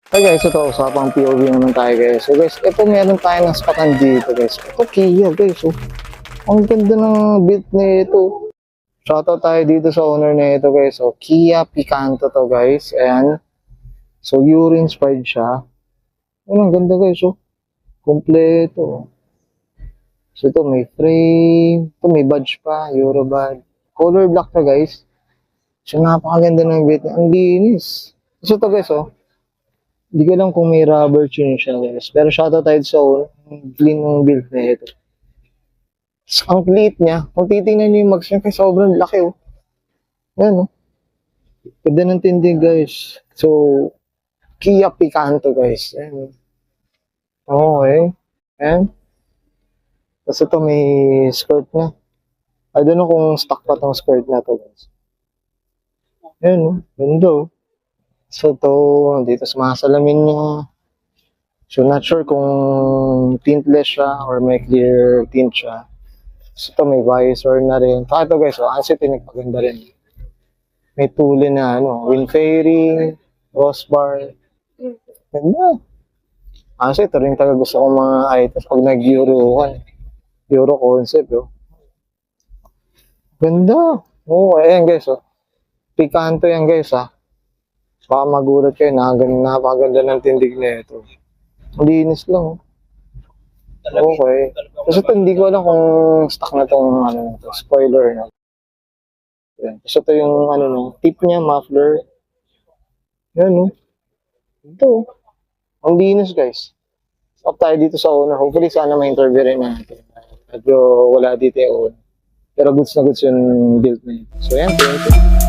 Hey guys, ito, usapang POV naman tayo guys. So guys, ito meron tayo ng spatan dito guys. Ito Kia guys. So, ang ganda ng build nito. Shoutout tayo dito sa owner nito guys. So Kia Picanto to guys. Ayan. So Euro inspired siya. Ayun, ang ganda guys. So, kompleto. So ito may frame. Ito may badge pa. Euro badge. Color black to guys. So napakaganda ng build niya. Ang linis. So ito guys oh. Hindi ko lang kung may rubber tune siya guys. Pero shoutout tayo sa clean ng build na ito. Ang liit niya. Kung titingnan niyo yung mags niya, sobrang laki oh. Yan oh. Ganda ng tindig guys. So, Kia Picanto guys. Yan. Okay. Yan. Tapos ito may skirt na. I don't know kung stock pa tong skirt na to guys. Yan oh. Ganda oh. So, ito, dito sa mga salamin niya. So, not sure kung tintless siya or may clear tint siya. So, ito, may visor na rin. Saka ito guys, oh, kasi pinagpaganda rin. May tuli na, wind fairing, crossbar. Ganda. Kasi ito rin talaga gusto kong mga items pag nag-Euro Euro concept, oh. Ganda. Oh, ayan guys, oh. Picanto yan guys, ah. Baka magulat kayo na napakaganda ng tindig na ito. Linis lang. Okay. Kasi ito hindi ko alam kung stock na itong spoiler. No? Kasi ito yung tip niya, muffler. Yan no. Ito. Ang linis guys. Stop tayo dito sa owner. Hopefully sana ma-interview rin natin. Medyo wala dito yung owner. Pero goods na goods yung build na ito. So yan, thank you.